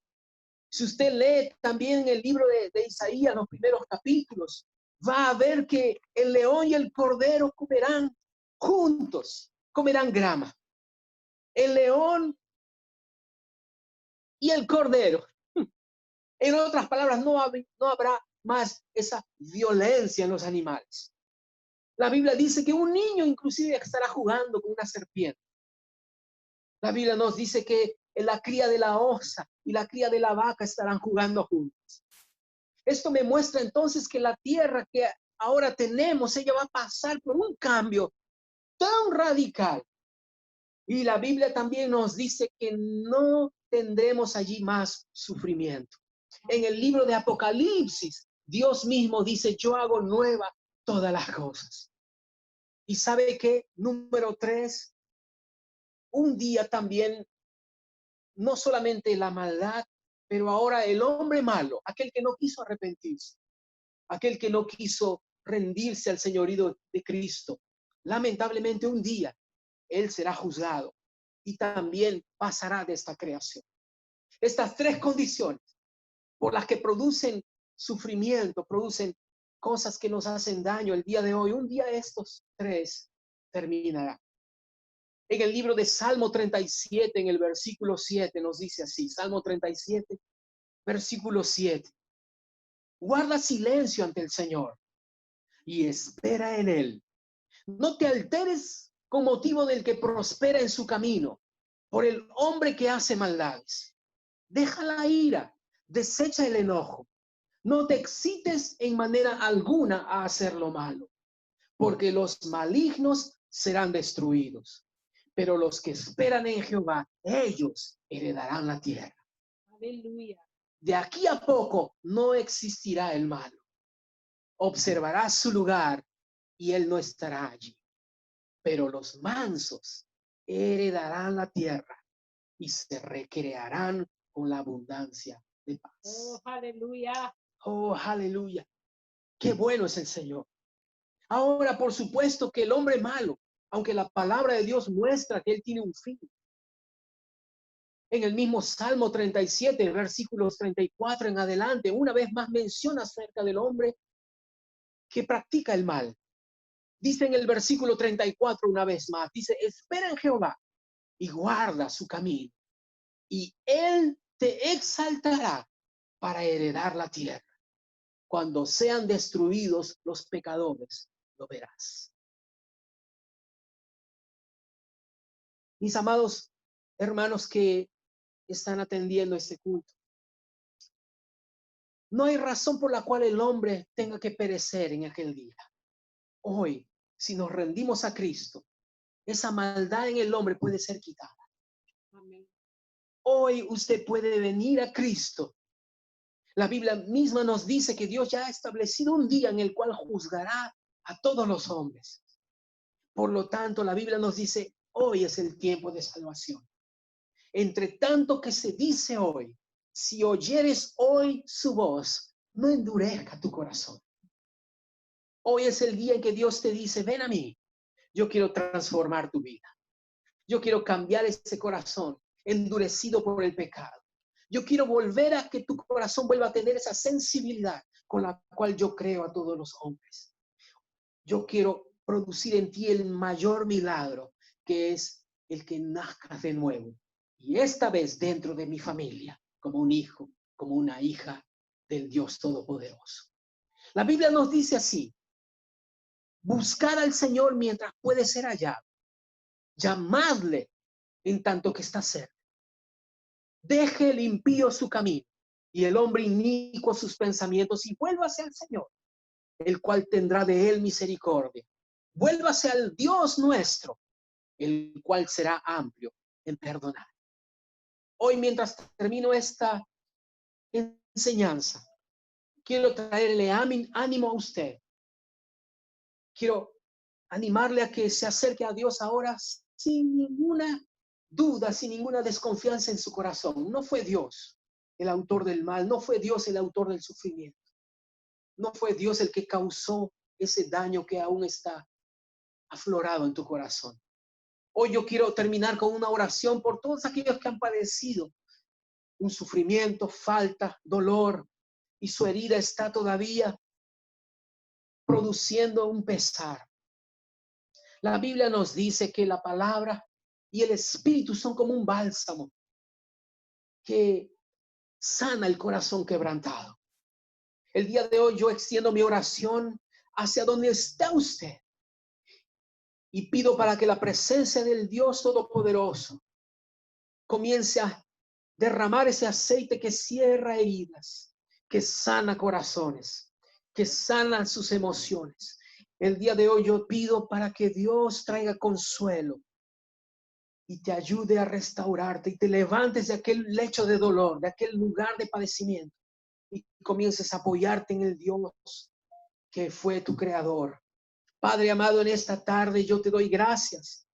Speaker 2: Si usted lee también el libro de Isaías, los primeros capítulos, va a ver que el león y el cordero comerán juntos, comerán grama. El león y el cordero. En otras palabras, no habrá más esa violencia en los animales. La Biblia dice que un niño inclusive estará jugando con una serpiente. La Biblia nos dice que la cría de la osa y la cría de la vaca estarán jugando juntos. Esto me muestra entonces que la tierra que ahora tenemos, ella va a pasar por un cambio tan radical. Y la Biblia también nos dice que no tendremos allí más sufrimiento. En el libro de Apocalipsis, Dios mismo dice, yo hago nueva todas las cosas. Y sabe que, número 3, un día también, no solamente la maldad, pero ahora el hombre malo, aquel que no quiso arrepentirse, aquel que no quiso rendirse al señorío de Cristo, lamentablemente un día él será juzgado y también pasará de esta creación. Estas 3 condiciones por las que producen sufrimiento, producen cosas que nos hacen daño el día de hoy, un día estos 3 terminarán. En el libro de Salmo 37, en el versículo 7, nos dice así, Salmo 37, versículo 7. Guarda silencio ante el Señor y espera en Él. No te alteres con motivo del que prospera en su camino, por el hombre que hace maldades. Deja la ira, desecha el enojo. No te excites en manera alguna a hacer lo malo, porque los malignos serán destruidos. Pero los que esperan en Jehová, ellos heredarán la tierra.
Speaker 1: Aleluya.
Speaker 2: De aquí a poco no existirá el malo. Observará su lugar y él no estará allí. Pero los mansos heredarán la tierra y se recrearán con la abundancia de paz.
Speaker 1: Oh, aleluya.
Speaker 2: Oh, aleluya. Qué bueno es el Señor. Ahora, por supuesto que el hombre malo, aunque la palabra de Dios muestra que él tiene un fin. En el mismo Salmo 37, versículos 34 en adelante, una vez más menciona acerca del hombre que practica el mal. Dice en el versículo 34 una vez más, dice, espera en Jehová y guarda su camino, y él te exaltará para heredar la tierra. Cuando sean destruidos los pecadores, lo verás. Mis amados hermanos que están atendiendo este culto, no hay razón por la cual el hombre tenga que perecer en aquel día. Hoy, si nos rendimos a Cristo, esa maldad en el hombre puede ser quitada.
Speaker 1: Amén.
Speaker 2: Hoy usted puede venir a Cristo. La Biblia misma nos dice que Dios ya ha establecido un día en el cual juzgará a todos los hombres. Por lo tanto, la Biblia nos dice, hoy es el tiempo de salvación. Entre tanto que se dice hoy, si oyeres hoy su voz, no endurezca tu corazón. Hoy es el día en que Dios te dice, ven a mí, yo quiero transformar tu vida. Yo quiero cambiar ese corazón endurecido por el pecado. Yo quiero volver a que tu corazón vuelva a tener esa sensibilidad con la cual yo creo a todos los hombres. Yo quiero producir en ti el mayor milagro, que es el que nazcas de nuevo. Y esta vez dentro de mi familia, como un hijo, como una hija del Dios Todopoderoso. La Biblia nos dice así, buscad al Señor mientras puede ser hallado. Llamadle en tanto que está cerca. Deje el impío su camino y el hombre inicuo sus pensamientos y vuélvase al Señor, el cual tendrá de él misericordia. Vuélvase al Dios nuestro, el cual será amplio en perdonar. Hoy, mientras termino esta enseñanza, quiero traerle ánimo a usted. Quiero animarle a que se acerque a Dios ahora sin ninguna duda, sin ninguna desconfianza en su corazón. No fue Dios el autor del mal, no fue Dios el autor del sufrimiento, no fue Dios el que causó ese daño que aún está aflorado en tu corazón. Hoy yo quiero terminar con una oración por todos aquellos que han padecido un sufrimiento, falta, dolor, y su herida está todavía produciendo un pesar. La Biblia nos dice que la palabra y el espíritu son como un bálsamo que sana el corazón quebrantado. El día de hoy yo extiendo mi oración hacia donde está usted y pido para que la presencia del Dios Todopoderoso comience a derramar ese aceite que cierra heridas, que sana corazones, que sana sus emociones. El día de hoy yo pido para que Dios traiga consuelo y te ayude a restaurarte y te levantes de aquel lecho de dolor, de aquel lugar de padecimiento y comiences a apoyarte en el Dios que fue tu creador. Padre amado, en esta tarde yo te doy gracias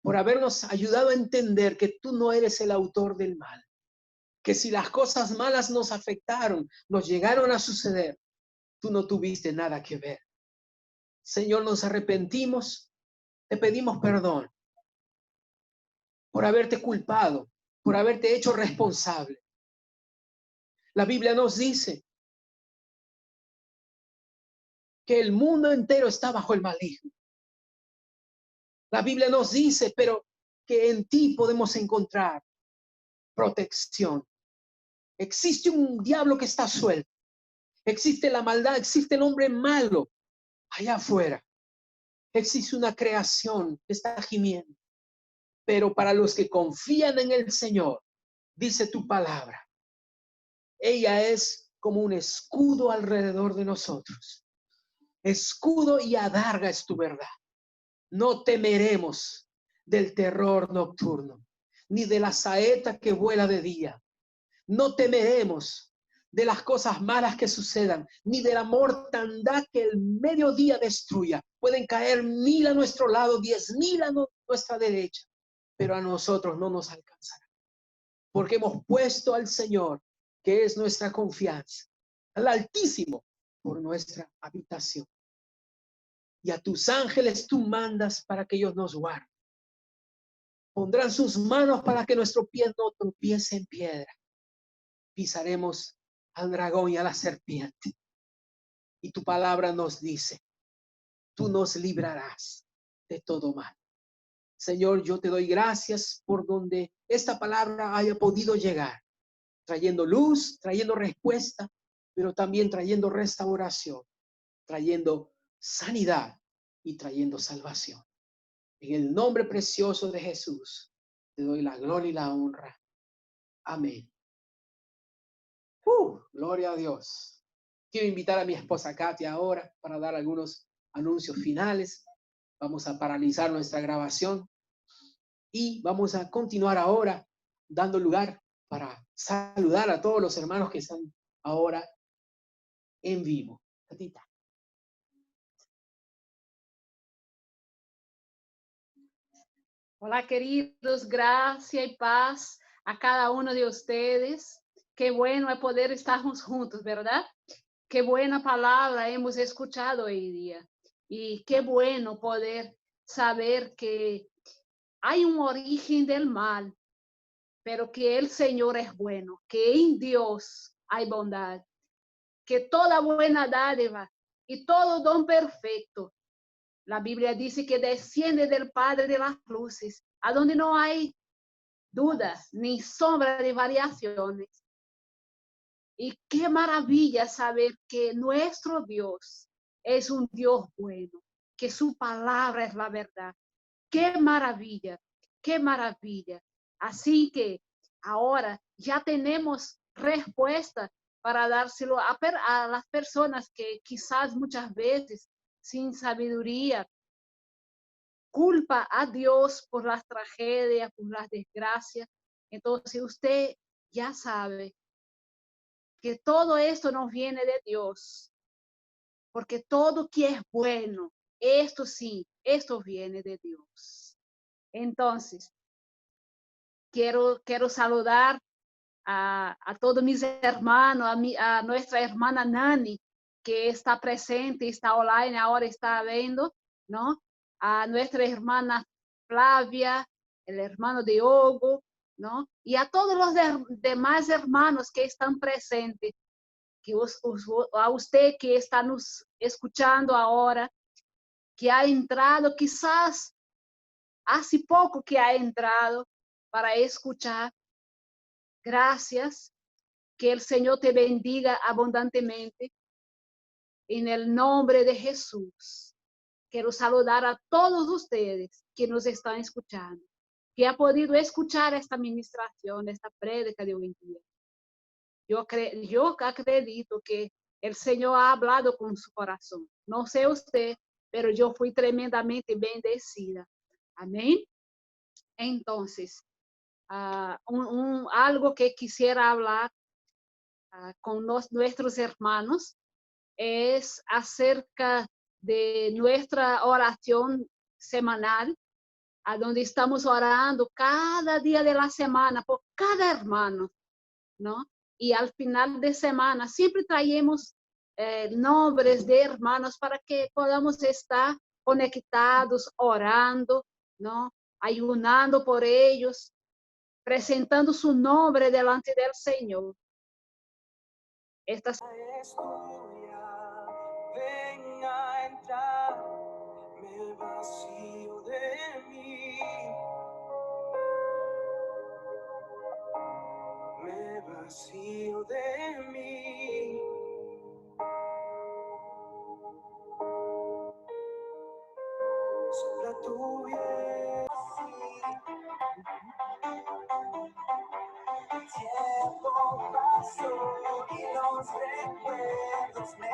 Speaker 2: por habernos ayudado a entender que tú no eres el autor del mal, que si las cosas malas nos afectaron, nos llegaron a suceder, tú no tuviste nada que ver. Señor, nos arrepentimos, te pedimos perdón por haberte culpado, por haberte hecho responsable. La Biblia nos dice que el mundo entero está bajo el maligno. La Biblia nos dice, pero que en ti podemos encontrar protección. Existe un diablo que está suelto. Existe la maldad, existe el hombre malo allá afuera. Existe una creación que está gimiendo. Pero para los que confían en el Señor, dice tu palabra, ella es como un escudo alrededor de nosotros. Escudo y adarga es tu verdad. No temeremos del terror nocturno, ni de la saeta que vuela de día. No temeremos de las cosas malas que sucedan, ni de la mortandad que el mediodía destruya. Pueden caer 1000 a nuestro lado, 10,000 a nuestra derecha, pero a nosotros no nos alcanzará. Porque hemos puesto al Señor, que es nuestra confianza, al Altísimo, por nuestra habitación. Y a tus ángeles tú mandas para que ellos nos guarden. Pondrán sus manos para que nuestro pie no tropiece en piedra. Pisaremos al dragón y a la serpiente. Y tu palabra nos dice, tú nos librarás de todo mal. Señor, yo te doy gracias por donde esta palabra haya podido llegar, trayendo luz, trayendo respuesta, pero también trayendo restauración, trayendo sanidad y trayendo salvación. En el nombre precioso de Jesús, te doy la gloria y la honra. Amén. Gloria a Dios. Quiero invitar a mi esposa Katia ahora para dar algunos anuncios finales. Vamos a paralizar nuestra grabación y vamos a continuar ahora dando lugar para saludar a todos los hermanos que están ahora en vivo. Katita.
Speaker 1: Hola, queridos, gracia y paz a cada uno de ustedes. Qué bueno es poder estar juntos, ¿verdad? Qué buena palabra hemos escuchado hoy día. Y qué bueno poder saber que hay un origen del mal, pero que el Señor es bueno, que en Dios hay bondad, que toda buena dádiva y todo don perfecto, la Biblia dice que desciende del Padre de las luces, a donde no hay dudas ni sombra de variaciones. Y qué maravilla saber que nuestro Dios es un Dios bueno, que su palabra es la verdad. Qué maravilla, qué maravilla. Así que ahora ya tenemos respuesta para dárselo a las personas que quizás muchas veces sin sabiduría culpa a Dios por las tragedias, por las desgracias. Entonces usted ya sabe que todo esto nos viene de Dios, porque todo que es bueno esto sí, esto viene de Dios. Entonces, quiero saludar a todos mis hermanos, a nuestra hermana Nani, que está presente, está online, ahora está viendo, ¿no? A nuestra hermana Flavia, el hermano Diogo, ¿no? Y a todos los demás hermanos que están presentes, que a usted que está nos escuchando ahora, que ha entrado, quizás hace poco que ha entrado para escuchar. Gracias, que el Señor te bendiga abundantemente. En el nombre de Jesús, quiero saludar a todos ustedes que nos están escuchando, que ha podido escuchar esta administración, esta prédica de hoy en día. Yo acredito que el Señor ha hablado con su corazón. No sé usted, pero yo fui tremendamente bendecida. Amén. Entonces, algo que quisiera hablar con nuestros hermanos es acerca de nuestra oración semanal, a donde estamos orando cada día de la semana por cada hermano, ¿no? Y al final de semana siempre traemos nombres de hermanos para que podamos estar conectados, orando, ¿no? Ayunando por ellos, presentando su nombre delante del Señor. Esta
Speaker 3: es tuya, ven a entrar, me vacío de mí, me vacío de mí. Sopla tu viento, el tiempo pasó y los recuerdos me